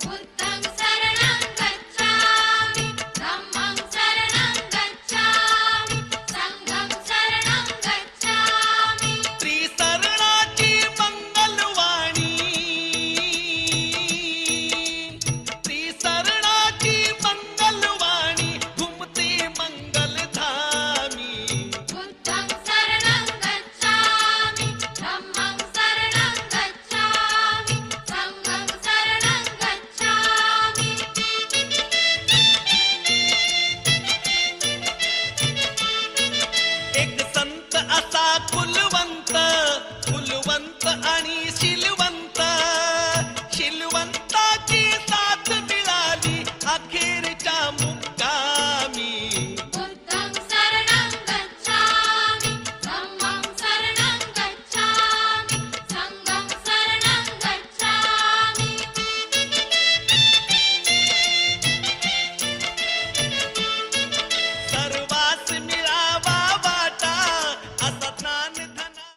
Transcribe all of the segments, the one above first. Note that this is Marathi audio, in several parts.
बुद्धं शरणं गच्छामि धम्मं शरणं गच्छामि संघं शरणं गच्छामि त्रिसरणाची मंगलवाणी त्रिसरणाची मंगलवाणी घुमते मंगलधामी बुद्धं शरणं गच्छामि धम्मं शरणं गच्छामि संघं शरणं गच्छामि एक संत असा कुलवंत कुलवंत आणि शिलवंत शिलवंताची साथ मिळाली अखेरच्या मुक्कामी बुद्धं शरणं गच्छामि धम्मं शरणं गच्छामि संघं शरणं गच्छामि सर्वास मिळावा वाटा असा ज्ञान धना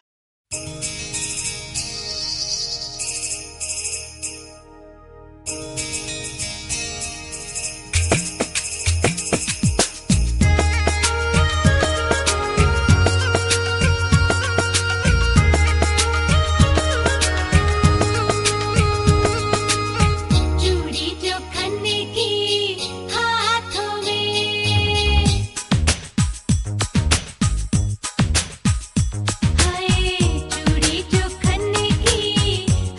चूड़ी जो खन्ने की हाथों में हाय चूड़ी जो खन्ने की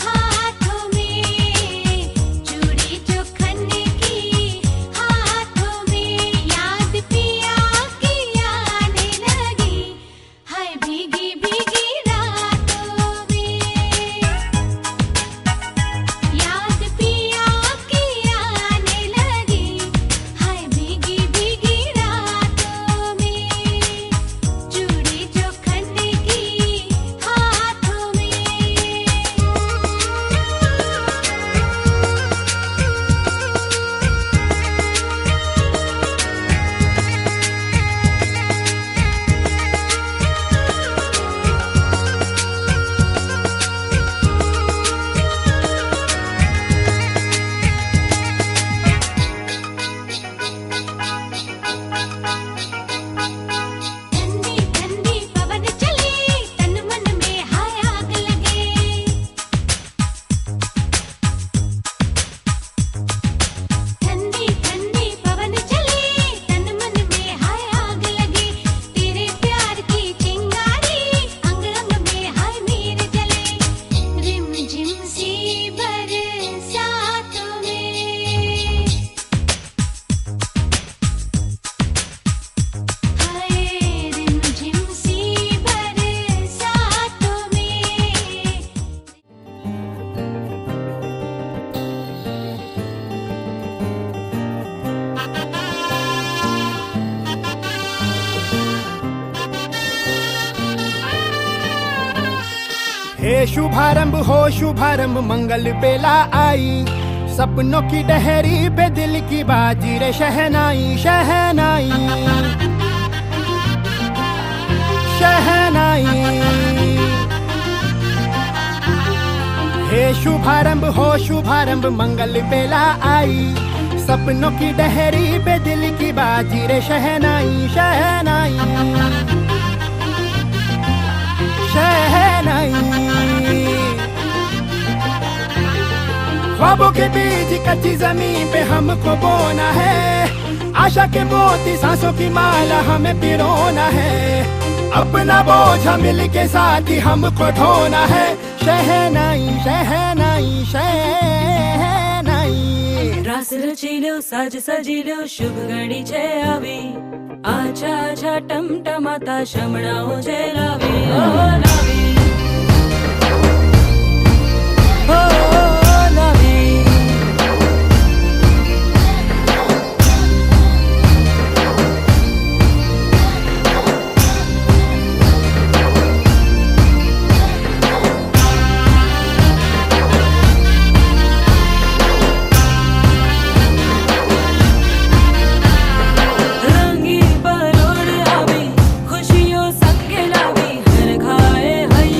हाथों में चूड़ी जो खन्ने की हाथों में याद पिया की आने लगी हाय भीगी भीगी रातों में याद पिया की आने लगी हाय भीगी भीगी रातों में चूड़ी जो खन्ने की हाथों में ठंडी ठंडी पवन चली तन मन में हाय आग लगे ठंडी ठंडी पवन चली तन मन में हाय आग लगी तेरे प्यार की चिंगारी अंग अंग में हाय मीर जले रिम झिम सी बरसातों में हाय रिम झिम सी बरसातों में हे शुभारंभ हो शुभारंभ मंगल बेला आई सपनों की डहरी पे दिल की बाजी रे शहनाई शहनाई शहनाई हे शुभारंभ हो शुभारंभ मंगल बेला आई सपनों की डहरी पे दिल की बाजी रे शहनाई शहनाई शहनाई ख्वाबों के बीज कच्ची जमीन पे हमको बोना है आशा के मोती सांसों की माला हमें पिरोना है अपना बोझ मिल के साथ ही हमको ढोना है शहनाई शहनाई शहनाई रास रचिलो साज सजिलो शुभ घड़ी छे आवी आछा आछा टमटमाता शमणाओ जे लावी ओ लावी ओ लावी रंगी परोड़ आवी खुशियों सबके लावी हर खाए हई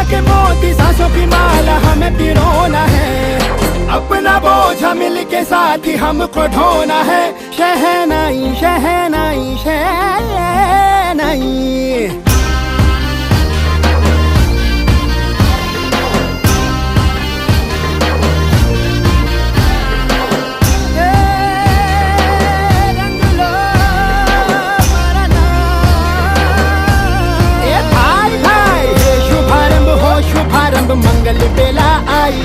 के मोती सांसों की माला हमें पिरोना है, अपना बोझ मिल के साथ ही हमको ढोना है। शहनाई शहनाई शहनाई। मंगल बेला आई,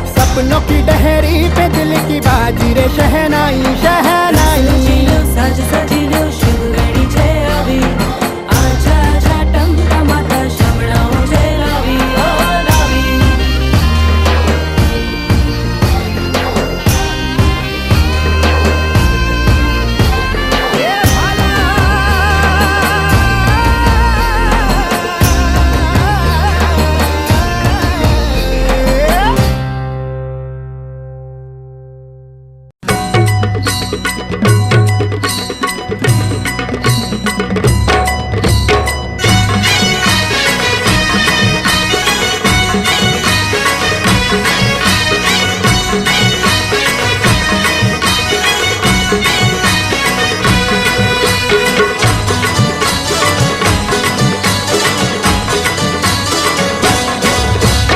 सपनों की डहरी पे दिल की बाजी रे शहनाई शहनाई। सजीलो साज सजीलो शुभ घड़ी छे આવી, आजा आजा टमटमाता शमणाओ जे लावी ओ लावी।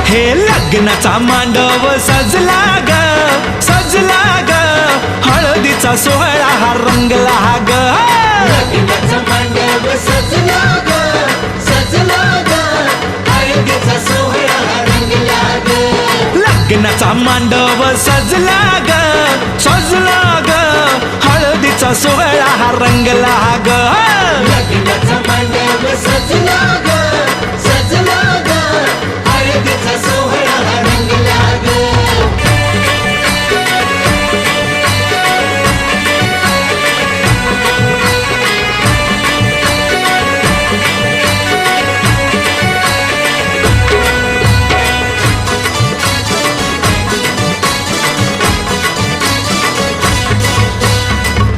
हे लग्नाचा मांडव सजला ग सजला ग, हळदीचा सोहळा हा रंगला ग। लग्नाचा मांडव सजला ग सजला ग, हळदीचा सोहळा हा रंगला ग। लग्नाचा मांडव सजला ग सजला ग, हळदीचा सोहळा हा रंगला ग। लग्नाचा मांडव सजला ग सजला ग, हळदीचा सोहळा हा रंगला ग।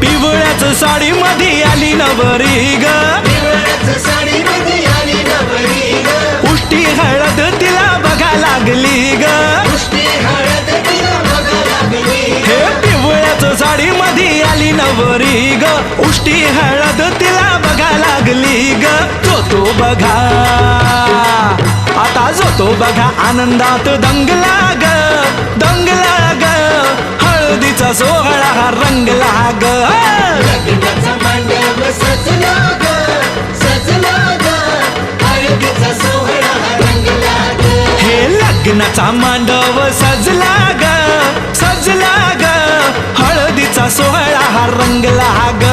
पिवळ्याच साडी मध्ये आली नवरी ग, पिवळ्याच साडीमध्ये आली नवरी ग, उष्टी हळद तिला बघा लागली ग। उष्टी हळद तिला बघा लागली हे पिवळ्याच साडी मध्ये आली नवरी ग, उष्टी हळद तिला बघा लागली ग। जो तो बघा आता जो तो बघा आनंदात दंगला ग दंगला ग, हळदीचा सोहळा हा रंगला ग। लग्नाचा मांडव सजला ग सजला ग, हळदीचा सोहळा हा रंगला ग। हे लग्नाचा मांडव सजला ग सजला ग, हळदीचा सोहळा हा रंगला ग।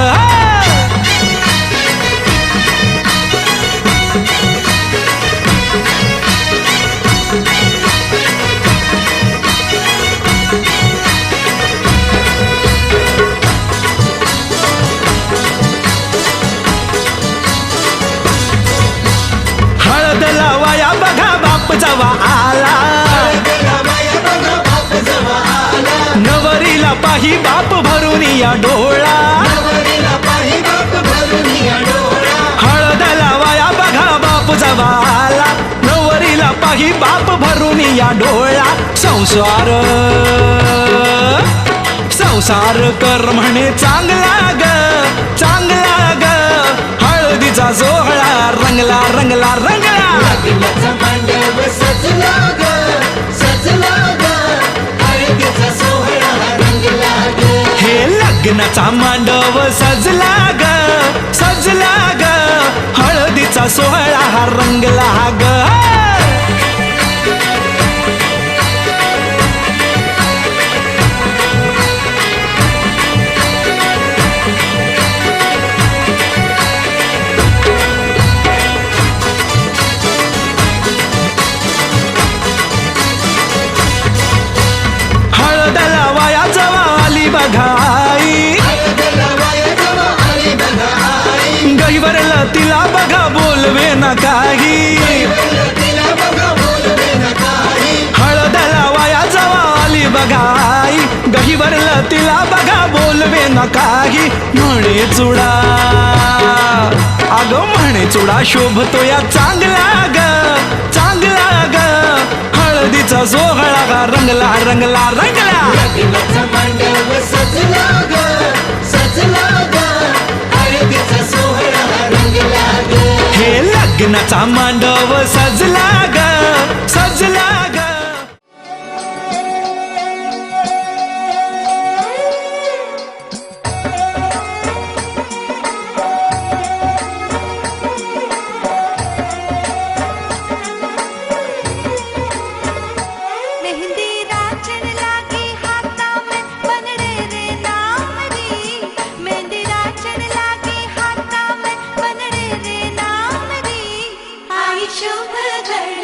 हळद लावाया बघा बाप जवा आला, हळदीला बाया बघा बाप जवा आला, नवरीला पाही बाप भरून या डोळा। नवरीला पाही बाप भरून या डोळा। हळद लावाया बघा बाप जवा आला, नवरीला पाही बाप भरून या डोळा। संसार संसार कर म्हणे चांगला ग चांगला ग, हळदीचा सोहळा रंगला रंगला रंगला। लग्नाचा मांडव सजला ग सजला ग, हळदीचा सोहळा हा रंगला ग। हे लग्नाचा मांडव सजला ग सजला ग, हळदीचा सोहळा हा रंगला ग। हळद लावाया जवा आली बघाई, हळदीला बाया जवा आली बघा आई, गहीवरला तिला बघा बोलवे न काही। तिला बघा बोलवे न काही। हळद लावाया जवा आली बघाई, गहीवरला तिला बघा बोलवे न काही। म्हणे चुडा अगं म्हणे चुडा शोभतो या चांगला ग चांगला ग हळदीचा सोहळा गा रंगला रंगला रंगला लग्नाचा मांडव सजला ग सजला ग हळदीचा सोहळा रंगला ग हे लग्नाचा मांडव सजला ग सजला ग मेहंदी राचन लागी हाथा में बनरे रे नाम री मेहंदी राचन लागी हाथा में बनरे रे नाम री आई शुभ घड़ी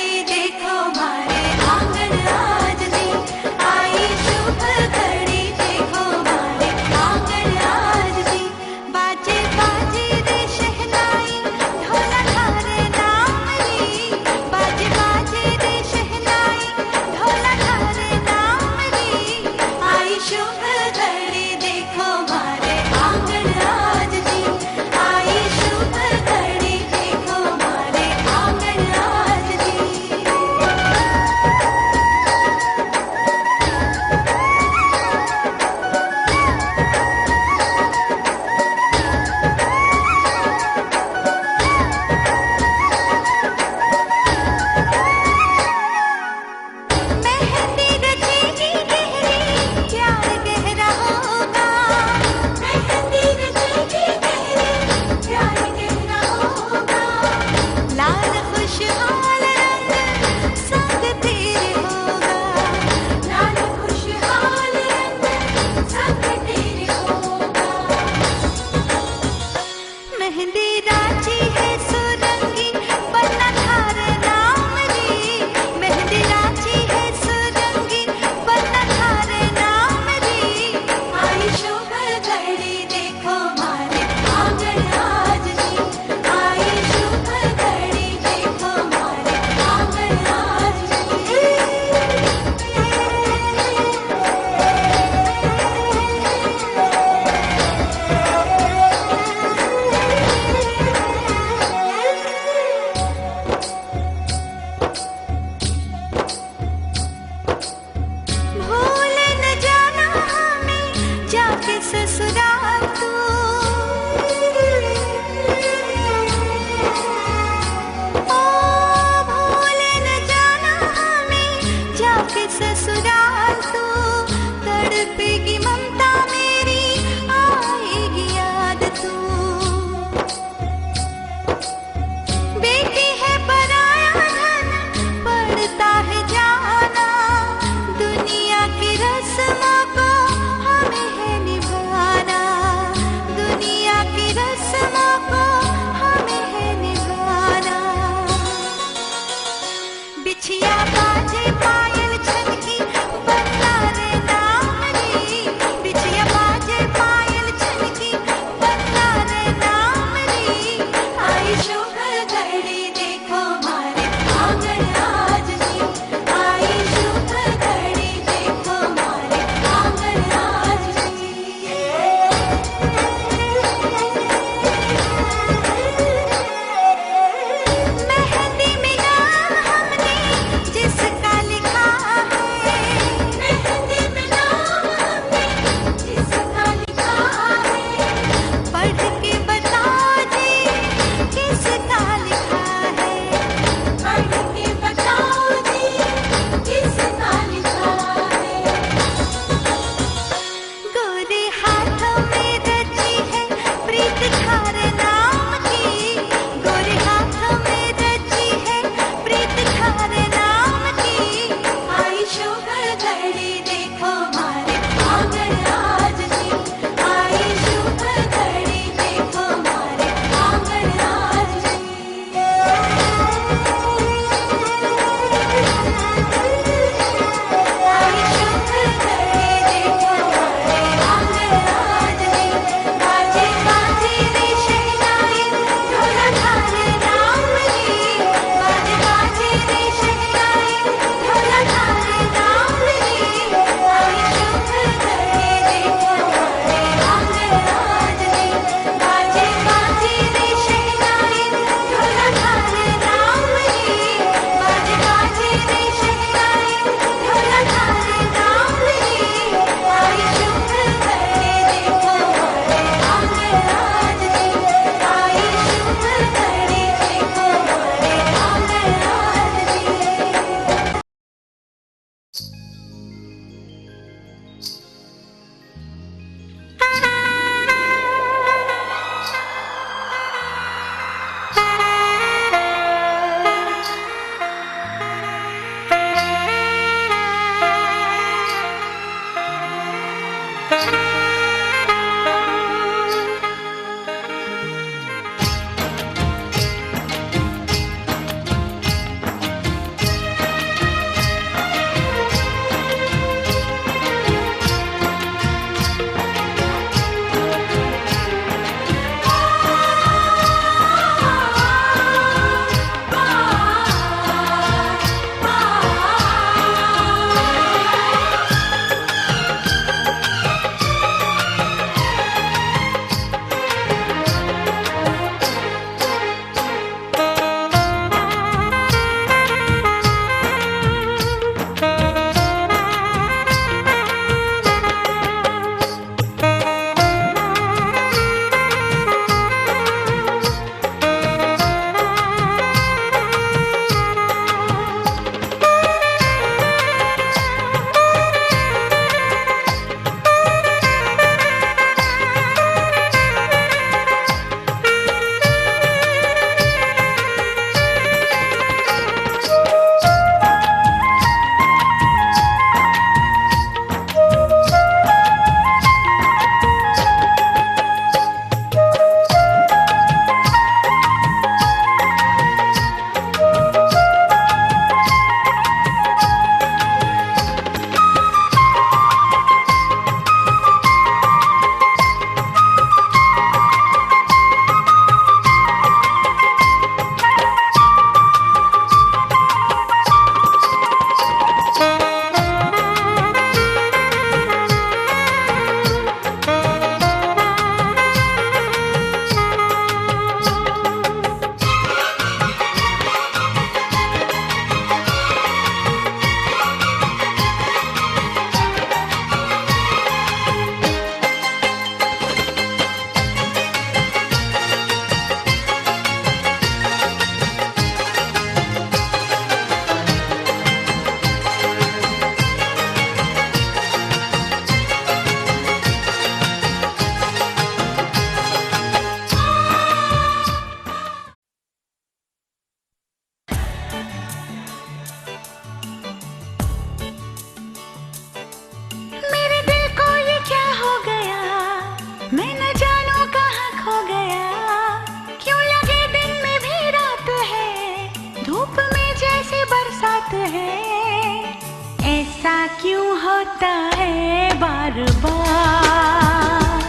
ऐसा क्यों होता है बार बार,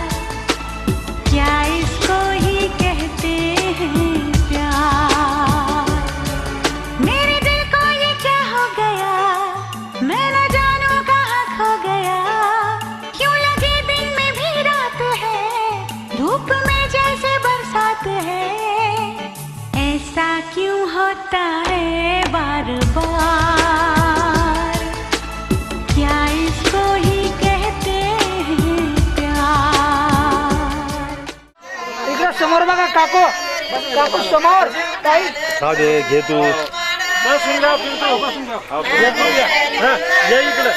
क्या इसको ही कहते हैं प्यार। मेरे दिल को ये क्या हो गया, मैं न जानू कहाँ खो गया। क्यों लगे दिन में भी रात है, धूप में जैसे बरसात है। ऐसा क्यों होता है बार बार, क्या इसको ही कहते हैं प्यार। इकडे समोर बघा काकू, काकू समोर काही राहू दे, घे तू. बसून जा, बसून जा. ये इकडे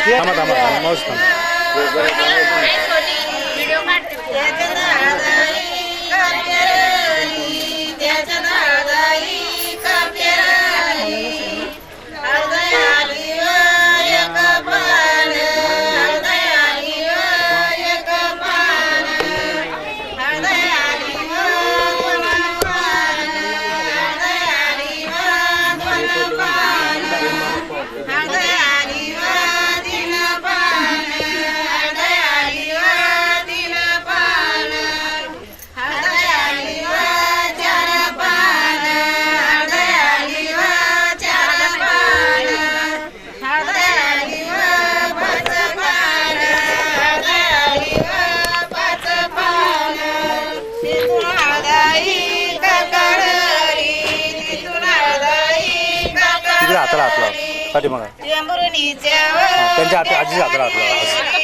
थांबा थांबा थांबा, मावशी थांबा. तिकडे हाताला हात लाव, पाठीमागं. त्यांच्या हात आजीच्या हाताला हात लावा.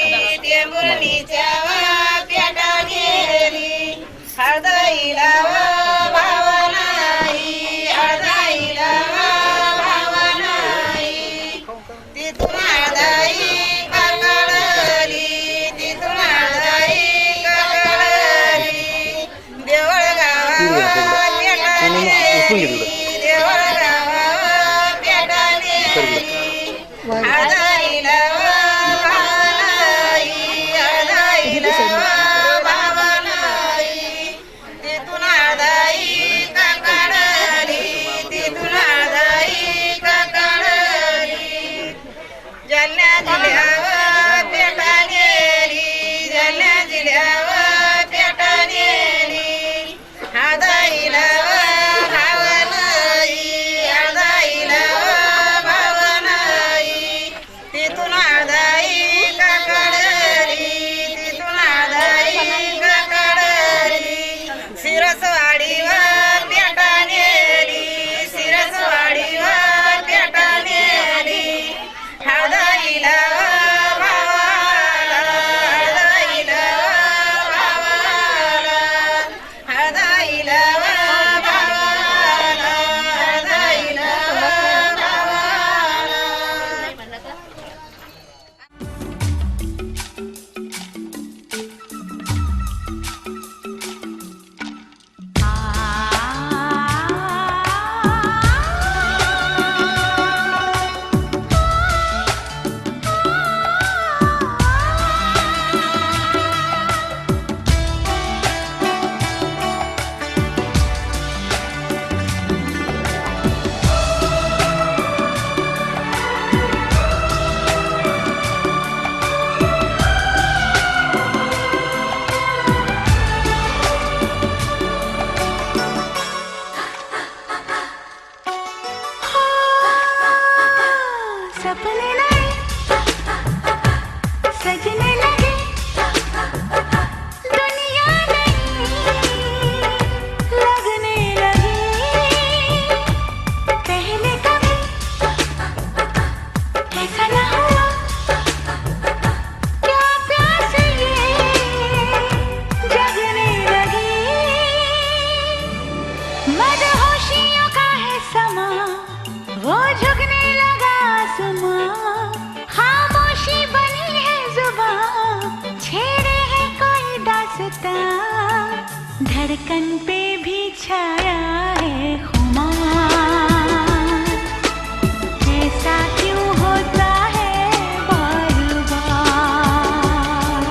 उचलून घे तिकडं. धड़कन पे भी छाया है खुमार, ऐसा क्यों होता है बार बार।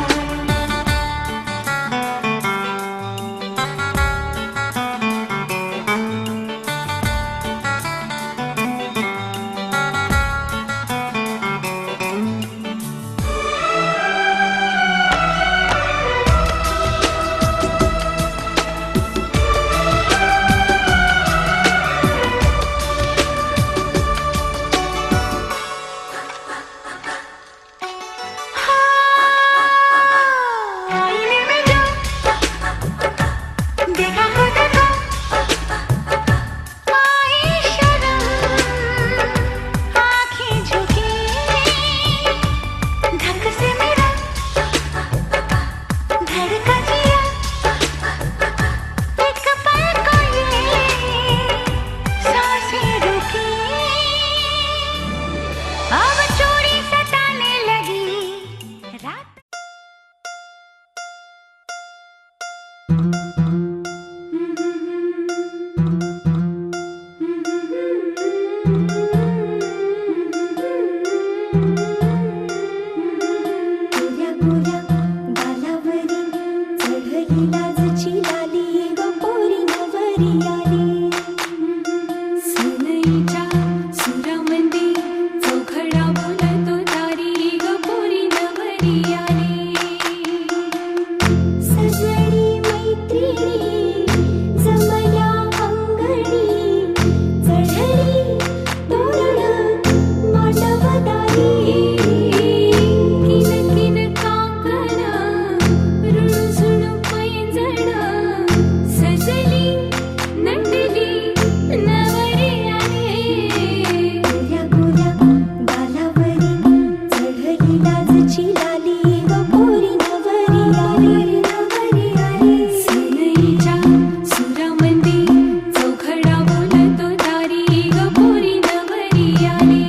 आली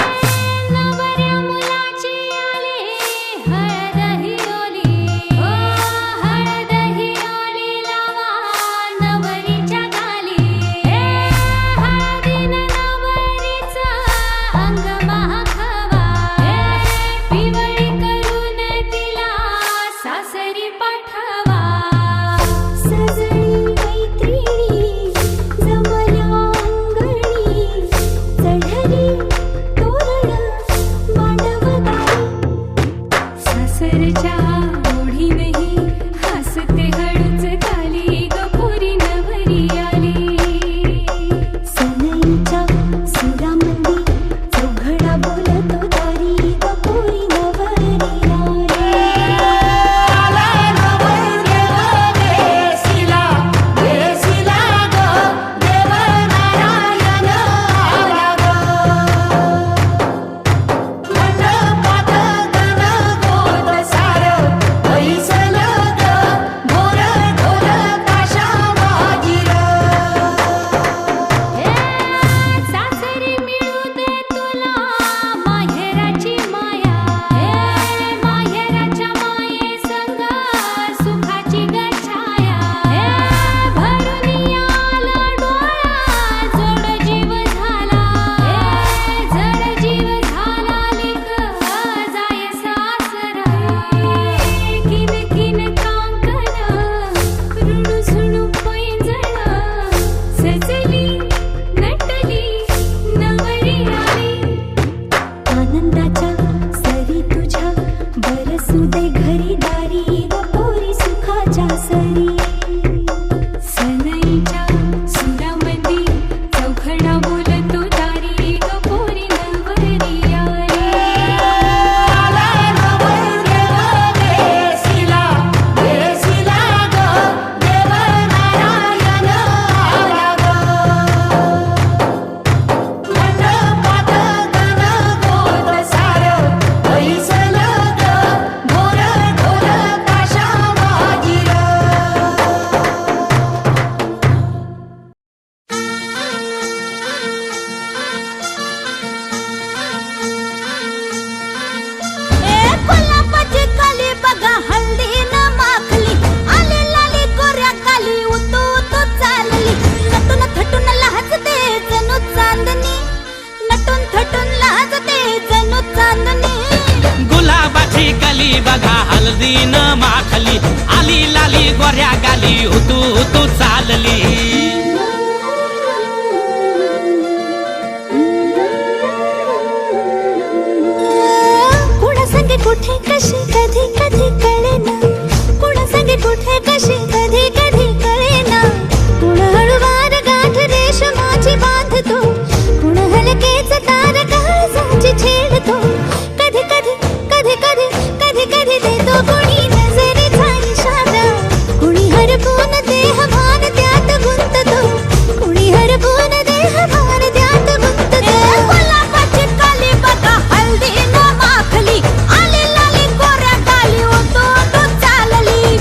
नवऱ्या मुलाची आली हळद ही ओली ओ हळद ही ओली लावा नवरीच्या गाली हळदीनं नवरीचं अंग महाखावा पिवळी करून तिला सासरी पाठवा सजळी मैत्रिणी जमल्या अंगणी चढली तोरण मांडव गाई सासरच्या ओढीनही हसते हळूच खाली गपोरी नवरी आली सनईच्या सुरामंदी चौघडा बोलतो दारी गपोरी नवरी सासरी मिळू दे तुला माहेराची माया माहेराच्या माये संग सुखाची गछाया भरून आला डोळा जोड जीव झाला जड जीव झाला लेक जाय सासरा किन किन कांकण रुणू झुणू पैंजण सजली नटली नवरी आली आनंदाच्या सरी तुझ्या बरसू दे घरी दारी गपोरी सुखाच्या सरी सनईच्या सुरामंदी चौघडा बोलतो दारी गपोरी नवरी आली कोल्हापूरची कली बघा हळदीनं माखली आली लाली गोऱ्या काली उतू उतू चालली नटून थटून लाजते जणू चांदणी नटून थटून लाजते जणू चांदणी गुलाबाची कली बघा हळदीनं माखली आली लाली गोऱ्या गाली उतू उतू चालली कुणा संगे कुठे कशी कधी कधी कळेना कुणा संगे कुठे कशी कधी कधी कळेना कुण हळूवार गाठ रेशमाची बांधतो कुण हलकेच तार काळजाची छेडतो कधी कधी कधी कधी कधी कधी देतो कुणी नजरेचा इशारा कुणी हरपून देह भान त्यात गुंततो कुणी हरपून देह भान त्यात गुंततो गुलाबाची काली बघा हळदीनं माखली आली लाली गोऱ्या गाली उतू उतू चालली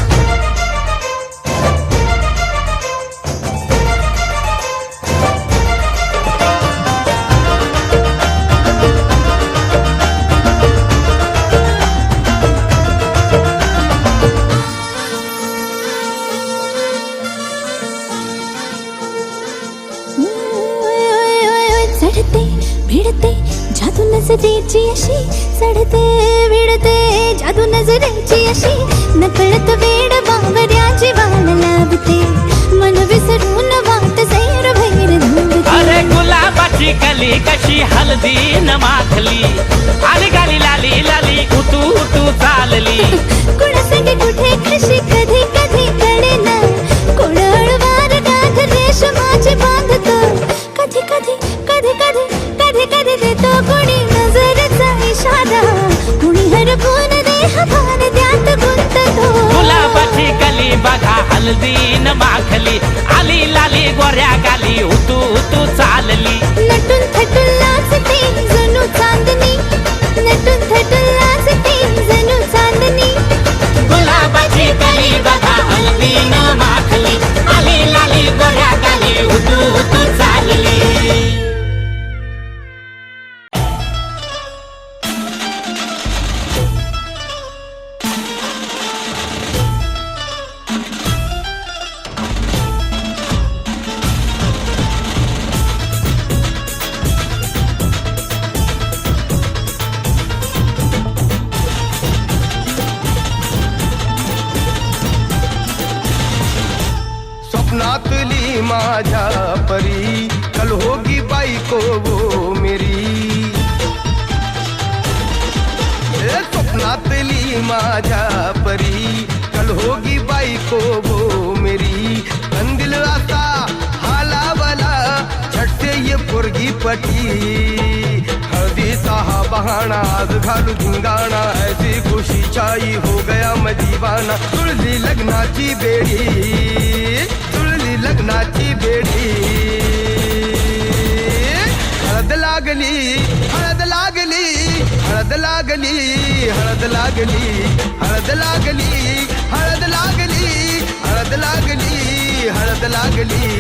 चढते भिडते जादू नजरेची अशी चढते भिडते जादू नजरेची अशी नकळत वेड बावऱ्या जीवाला लाभते मन विसरून वाट सैर भैर धुंदते अरे गुलाबाची कली कशी हळदीनं माखली आली गाली लाली लाली उतू उतू चालली कुणा संगे कुठे कशी कधी कधी कळेना कुण हळूवार गाठ रेशमाची बांधतो कधी कधी कधी कधी कधी कधी देतो कुणी नजरेचा इशारा कुणी हरपून देह भान त्यात गुंततो गुलाबाची कली बघा हळदीनं माखली आली लाली गोऱ्या गाली उतू उतू चालली नटून थटून लाजते जणू चांदणी नटून थटून लाजते स्वप्नातली माझ्या परी कल होगी बायको वो मेरी स्वप्नातली माझ्या परी कल होगी बायको वो मेरी कंदिल असा हालावला छटते ये पोरगी पटी हळदीचा हा बहाणा आज घालू धिंगाणा ऐसी खुशी छाई हो गया मैं दीवाना तुळली लग्नाची बेडी तुळली लग्नाची बेडी हळद लागली हळद लागली हळद लागली हळद लागली हळद लागली हळद लागली हळद लागली हळद लागली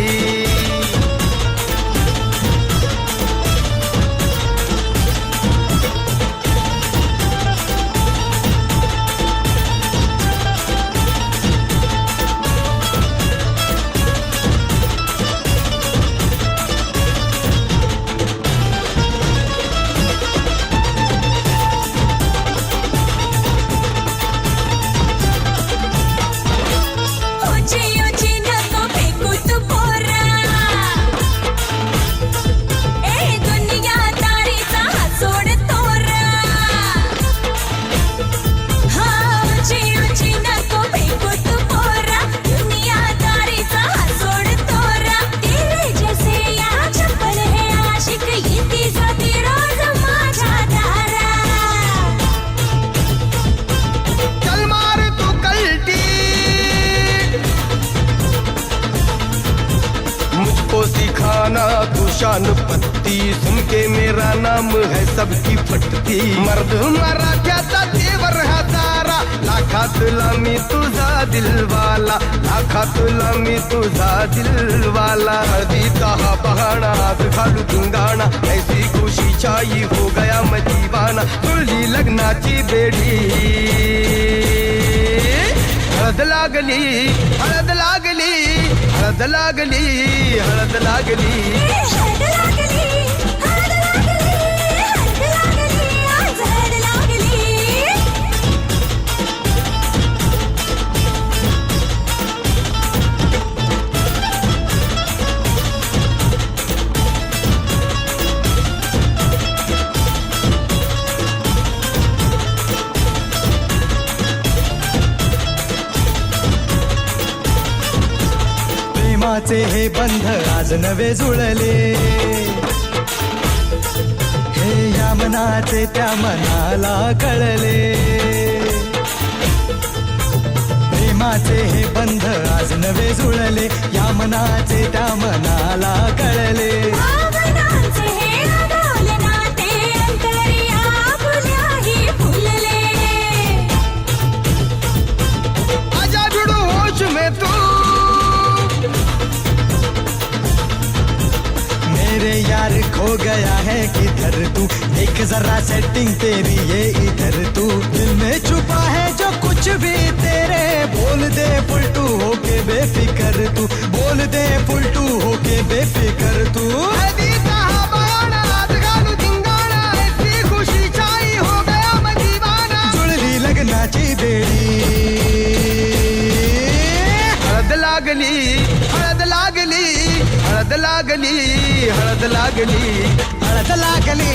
शान पत्ती सुन के मेरा नाम है सबकी फटती मर्द मराठ्याचा देवर हा सारा लाखातला मी तुझा दिलवाला लाखातला मी तुझा दिलवाला हळदीचा हा बहाणा आज घालू धिंगाणा ऐसी खुशी छाई हो गया मैं दीवाना तुळली लग्नाची बेडी हळद लागली हळद लागली हळद लागली हळद लागली प्रेमाचे हे बंध आज नवे जुळले हे या मनाचे त्या मनाला कळले प्रेमाचे हे बंध आज नवे जुळले या मनाचे त्या मनाला कळले आजा जुड़ो होश में तू मेरे यार खो गया है किधर तू देख जरा सेटिंग तेरी ये इधर तू दिल में छुपा है जो कुछ भी तेरे बोल दे फुलटू होके बेफिकर तू बोल दे फुलटू होके बेफिकर तू हळदीचा हा बहाणा आज घालू धिंगाणा ऐसी खुशी छाई हो गया मैं दीवाना जुळली लग्नाची बेडी हळद लागली हळद लागली हळद लागली हळद लागली हळद लागली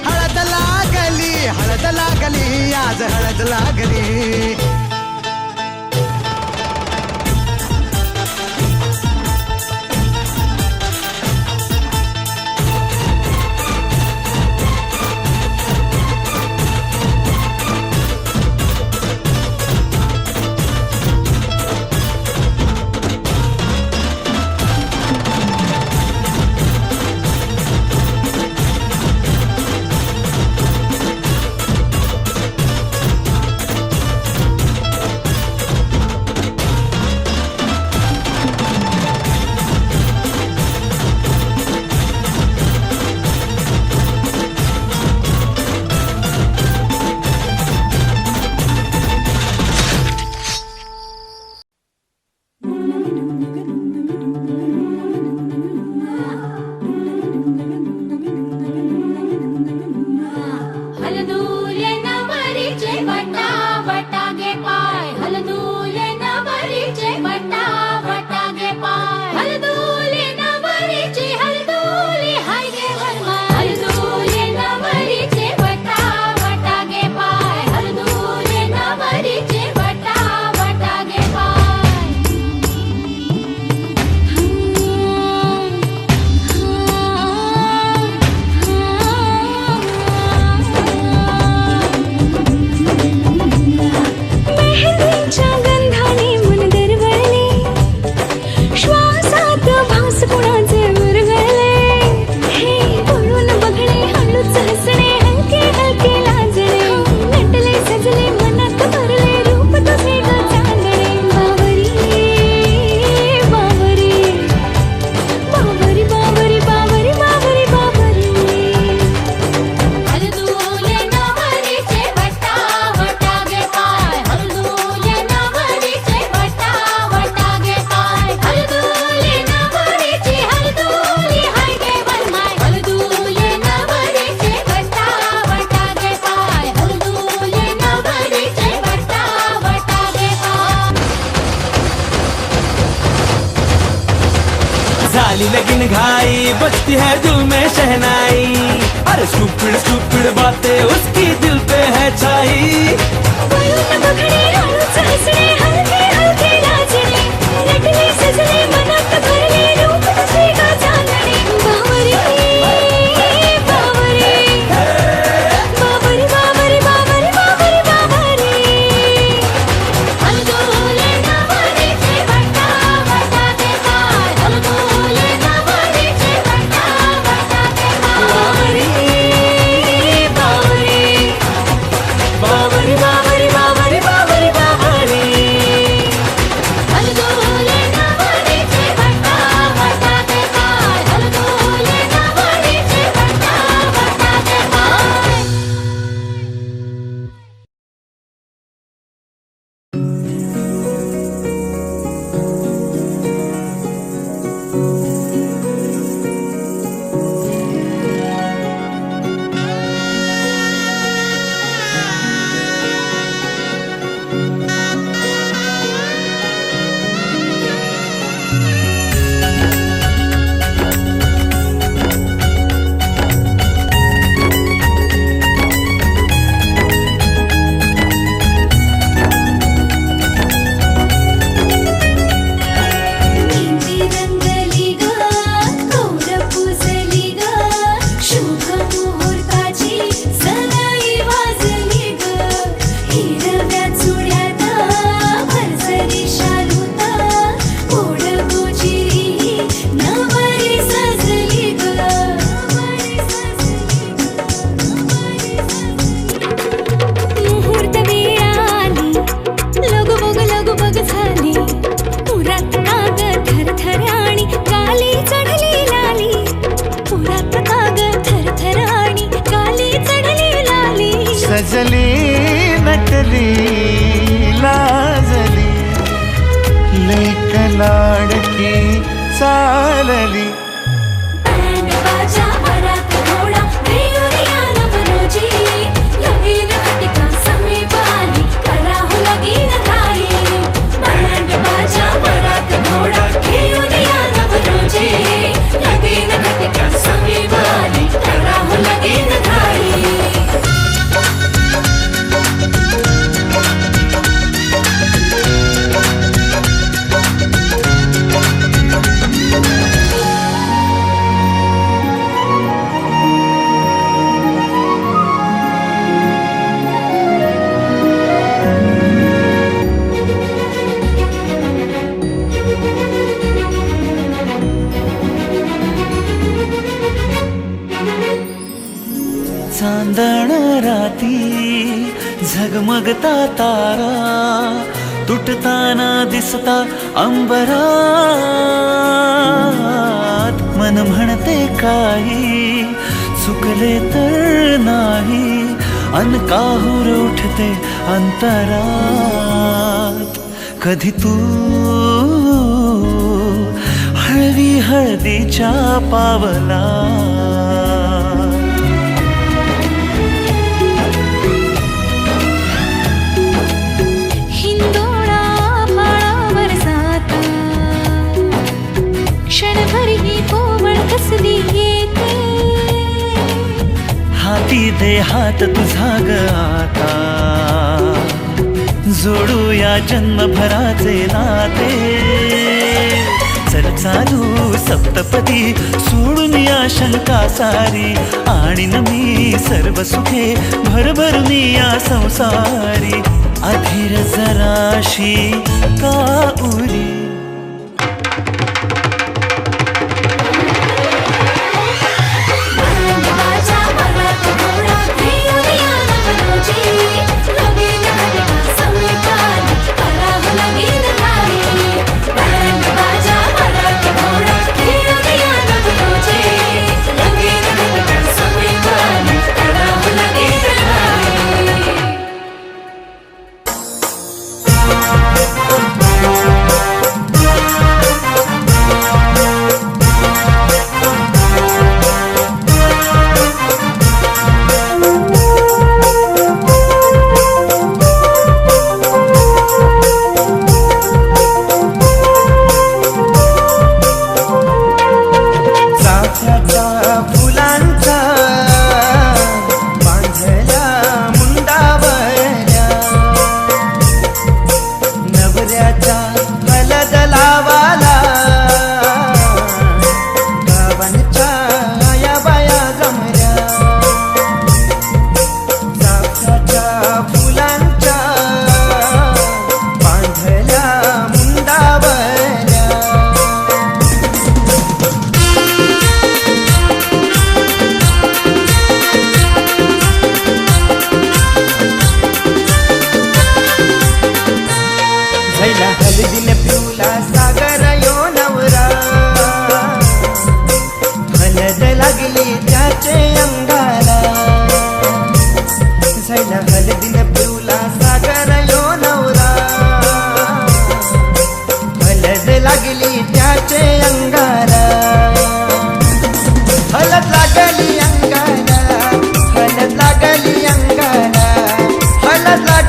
हळद लागली हळद लागली आज हळद लागली हलदूले नवरीचे वटा वटा गे पाय लेकिन घाई बजती है दिल में शहनाई। अरे स्टूपिड स्टूपिड बातें उसकी दिल पे है छाई। वळून बघणे हळूच हसणे हलके हलके लाजणे नटले सजले मनात भरले रूप तुझे का चालणे बावरी बावरी बावरी बावरी बावरी बावरी बावरी हलगोले नावानीचे वटा वटा ते पाय हलगोले नावानीचे वटा वटा ते पाय बावरी बावरी बावरी बावरी बावरी बावरी हलगोले नावानीचे वटा वटा ते पाय हलगोले नावानीचे वटा वटा ते पाय मेहंदी रंगली ग कौर पुजली ग शुभ मुहूर्ताची सनई वाजली ग हिरव्या चुड्यात भरसरी शालूत गोड गोजिरी नवरी सजली ग मुहूर्त वेळ आली लगो बग झाली पुरात काग थरथर आणि काली चढली लाली पुरात काग थरथर आणि काली चढली लाली सजली नटली लाजली लेक लाडकी चालली बँड बाजा वरात घोडा रेवरिया नवरोजी लगीन घटिका समीपाली करा हो लगीन घाई बँड बाजा वरात घोडा रेवरिया नवरोजी लगीन घटिका समीपाली करा हो लगीन घाई चांदण राती झगमगता तारा तुटताना दिसता अंबरात मन म्हणते काही चुकले तर नाही अन काहूर उठते अंतरात कधी तू हळवी हळदीच्या पावला हिंदोळा माळावर जाता क्षणभर ही कोमळ कसली येते हाती दे हात तुझा ग आता जोडूया जन्मभराचे नाते चल चालू सप्तपदी सोडून या शंका सारी आणि मी सर्व सुखे भरभरून या संसारी अधीर जराशी का उरी बाजा वरात घोडा रेवरिया नवरोजी लगीन घटिका समीपाली करा हो लगीन घाई बँड बाजा वरात घोडा रेवरिया नवरोजी लगीन घटिका समीपाली करा हो लगीन घाई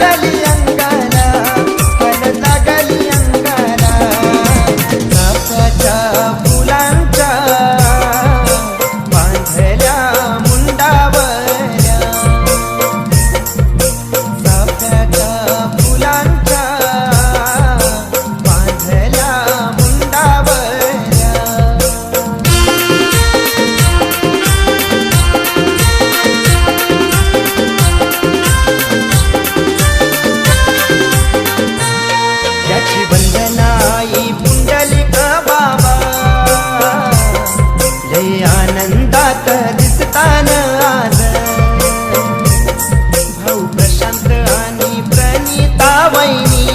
लागली अंगाला, हल लागली अंगाला. चाफ्याच्या फुलांच्या बांधल्या मुंडावल्या, चाफ्याच्या फुलांच्या बांधल्या मुंडावल्या. त्याची वंदनाई पुंडलिक बाबा, लय आनंदात दिसतान आज. भाऊ प्रशांत आणि प्रणिता वहिनी,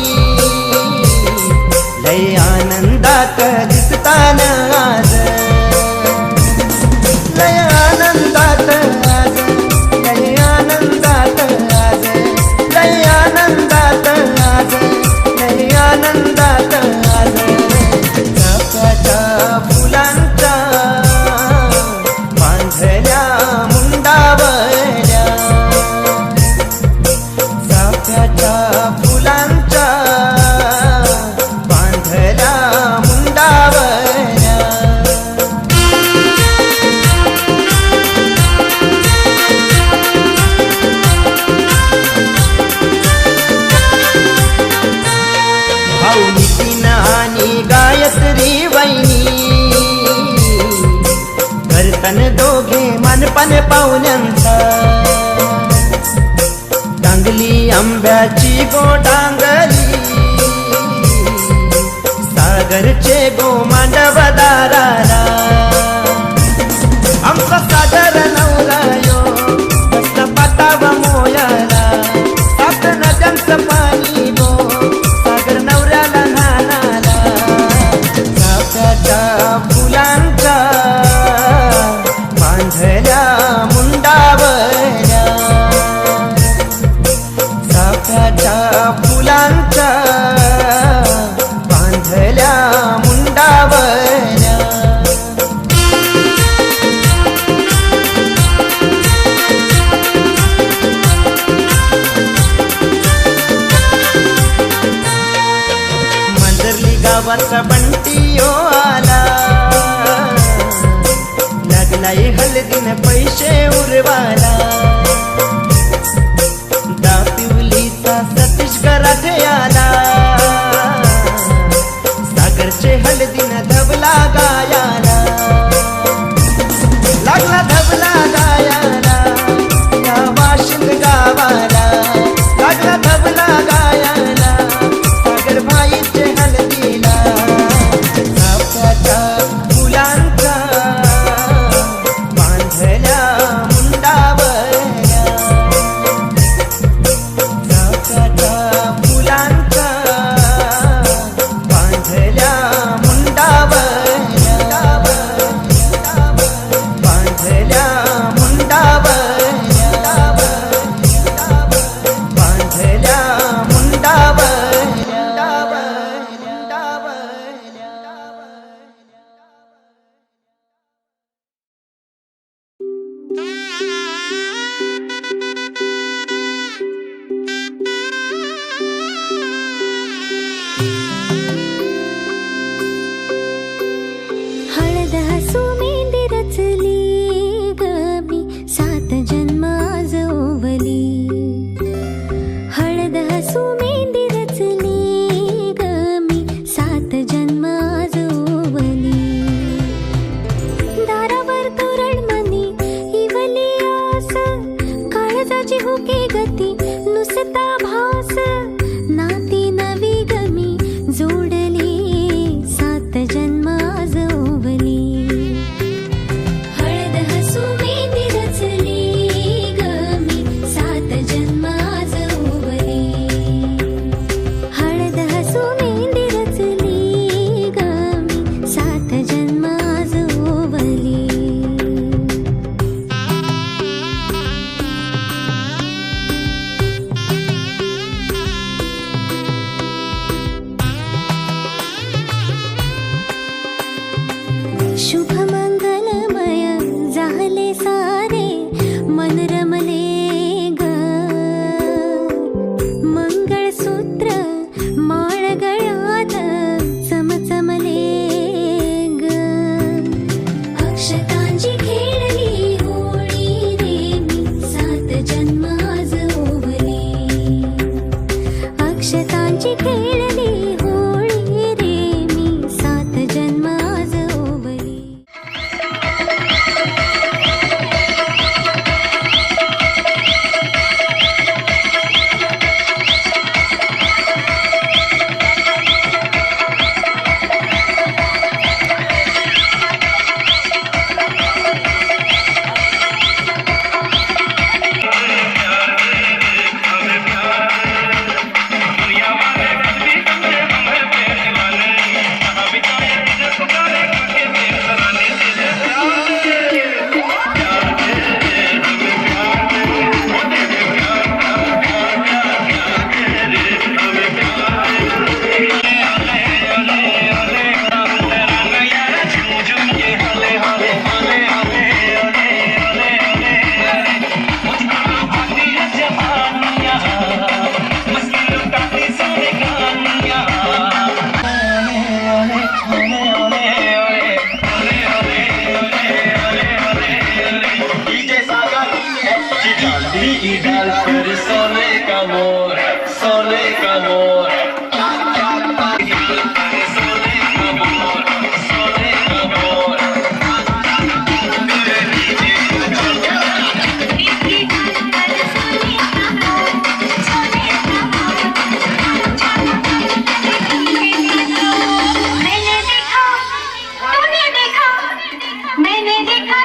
लय आनंदात दिसतान आज. लय आनंदात आज, लय आनंदात आज, लय आनंदात आज, लय आनंदात आज. चाफ्याच्या फुलांच्या बांधल्या मुंडावल्या, चाफ्याच्या फुलांच्या बांधल्या मुंडावल्या. भाऊ नितीन आणि गायत्री वहिनी, करतन दोघे मनपन पाहुण्यांचा. टांगली आंब्याची गोडांगली, सागरचे गो मांडव दाराला. आमचा सागर नवरा यो मस्त पाताव मोयाला. सात नद्यांचं पाणी गो सागर नवऱ्याला नानाला. चाफ्याच्या फुलांच्या बांधल्या मुंडावल्या, चाफ्याच्या फुलांच्या बांधल्या मुंडावल्या. मंदरली गावाचा बंटी यो आला, लागलाय हलदीन पैसे उरवाला. दापिवलीचा सतीश गराठे आला, सागरचे हलदीन धबला गायाला. लागला धबला गायाला या वाशिंद गावाला. लागला धबला गायाला सागर भाईचे हलदीला. चाफ्याच्या फुलांच्या बांधल्या मुंडावल्या, तुझी खेळली होळी रे मी 7 जन्म आज ओवली मैंने देखा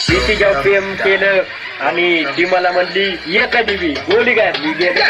ती तिच्या प्रेम केलं आणि ती मला म्हणली एका दिवी गोली घातली गेली.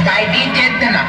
by DJ Dhanam.